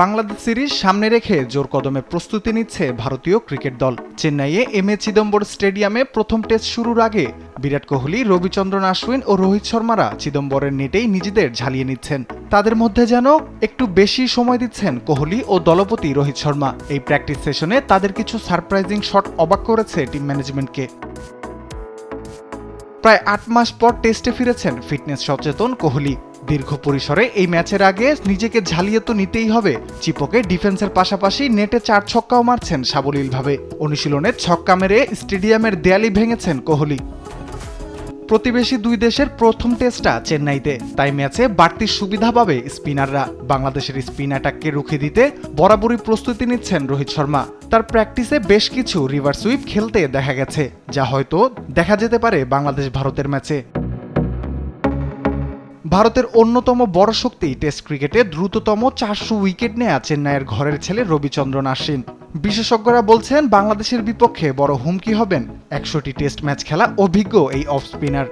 Bangladesh series সামনে রেখে জোর কদমে প্রস্তুতি নিচ্ছে ভারতীয় ক্রিকেট দল। চেন্নাইয়ে এম এ চিদম্বর স্টেডিয়ামে প্রথম টেস্ট শুরুর আগে বিরাট কোহলি, রবিচন্দ্রন অশ্বিন ও রোহিত শর্মারা চিদম্বরের নেটেই নিজেদের ঝালিয়ে নিচ্ছেন। তাদের মধ্যে যেন একটু বেশি সময় দিচ্ছেন কোহলি ও দলপতি রোহিত শর্মা। এই প্র্যাকটিস সেশনে তাদের কিছু সারপ্রাইজিং শট অবাক করেছে টিম ম্যানেজমেন্টকে। প্রায় ৮ মাস পর টেস্টে ফিরেছেন ফিটনেস সচেতন কোহলি। দীর্ঘ পরিসরে এই ম্যাচের আগে নিজেকে ঝালিয়ে তো নিতেই হবে। চিপকে ডিফেন্সের পাশাপাশি নেটে ৪ ছক্কাও মারছেন সাবলীলভাবে। অনুশীলনে ছক্কা মেরে স্টেডিয়ামের দেয়ালই ভেঙেছেন কোহলি। প্রতিবেশী দুই দেশের প্রথম টেস্টটা চেন্নাইতে, তাই ম্যাচে বাড়তি সুবিধা পাবে স্পিনাররা। বাংলাদেশের স্পিন অ্যাটাককে রুখে দিতে বরাবরই প্রস্তুতি নিচ্ছেন রোহিত শর্মা। তার প্র্যাকটিসে বেশ কিছু রিভার সুইপ খেলতে দেখা গেছে, যা হয়তো দেখা যেতে পারে বাংলাদেশ ভারতের ম্যাচে। ভারতের অন্যতম বড় শক্তি টেস্ট ক্রিকেটে দ্রুততম ৪০০ উইকেট নেয়া চেন্নাইয়ের ঘরের ছেলে রবিচন্দ্রন অশ্বিন। বিশেষজ্ঞরা বলছেন বাংলাদেশের বিপক্ষে বড় হুমকি হবেন ১০০টি টেস্ট ম্যাচ খেলা অভিজ্ঞ এই অফ স্পিনার।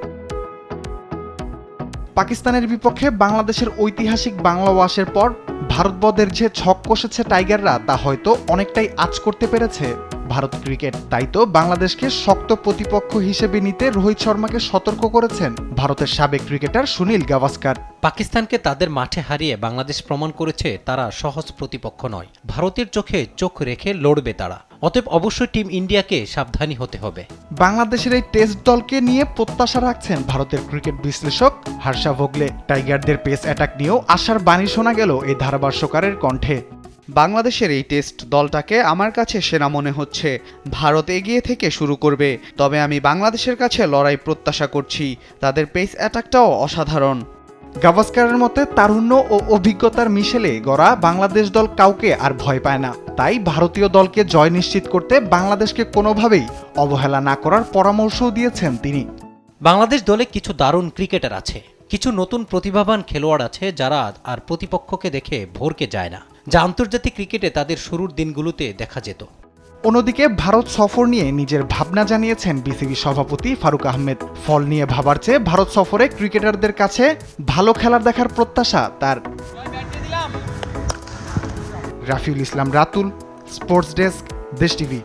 পাকিস্তানের বিপক্ষে বাংলাদেশের ঐতিহাসিক বাংলা ওয়াশের পর ভারতবর্ষের যে ছক কষেছে টাইগাররা, তা হয়তো অনেকটাই আঁচ করতে পেরেছে ভারত ক্রিকেট। তাই তো বাংলাদেশকে শক্ত প্রতিপক্ষ হিসেবে নিতে রোহিত শর্মাকে সতর্ক করেছেন ভারতের সাবেক ক্রিকেটার সুনীল গাভাস্কার। পাকিস্তানকে তাদের মাঠে হারিয়ে বাংলাদেশ প্রমাণ করেছে তারা সহজ প্রতিপক্ষ নয়। ভারতের চোখে চোখ রেখে লড়বে তারা। অতএব অবশ্যই টিম ইন্ডিয়াকে সাবধানী হতে হবে। বাংলাদেশের এই টেস্ট দলকে নিয়ে প্রত্যাশা রাখছেন ভারতের ক্রিকেট বিশ্লেষক হর্ষা ভোগলে। টাইগারদের পেস অ্যাটাক নিয়েও আশার বাণী শোনা গেল এই ধারাভাষ্যকারের কণ্ঠে। বাংলাদেশের এই টেস্ট দলটাকে আমার কাছে সেরা মনে হচ্ছে। ভারত এগিয়ে থেকে শুরু করবে, তবে আমি বাংলাদেশের কাছে লড়াই প্রত্যাশা করছি। তাদের পেস অ্যাটাকটাও অসাধারণ। গাভাস্কারের মতে তারুণ্য ও অভিজ্ঞতার মিশেলে গড়া বাংলাদেশ দল কাউকে আর ভয় পায় না। তাই ভারতীয় দলকে জয় নিশ্চিত করতে বাংলাদেশকে কোনোভাবেই অবহেলা না করার পরামর্শও দিয়েছেন তিনি। বাংলাদেশ দলে কিছু দারুণ ক্রিকেটার আছে, কিছু নতুন প্রতিভাবান খেলোয়াড় আছে যারা আর প্রতিপক্ষকে দেখে ভরকে যায় না, যা আন্তর্জাতিক ক্রিকেটে তাদের শুরুর দিনগুলোতে দেখা যেত। অন্যদিকে ভারত সফর নিয়ে নিজের ভাবনা জানিয়েছেন বিসিবি সভাপতি ফারুক আহমেদ। ফল নিয়ে ভাবার চেয়ে ভারত সফরে ক্রিকেটারদের কাছে ভালো খেলার দেখার প্রত্যাশা তার। রাফিউল ইসলাম রাতুল, স্পোর্টস ডেস্ক, দেশ টিভি।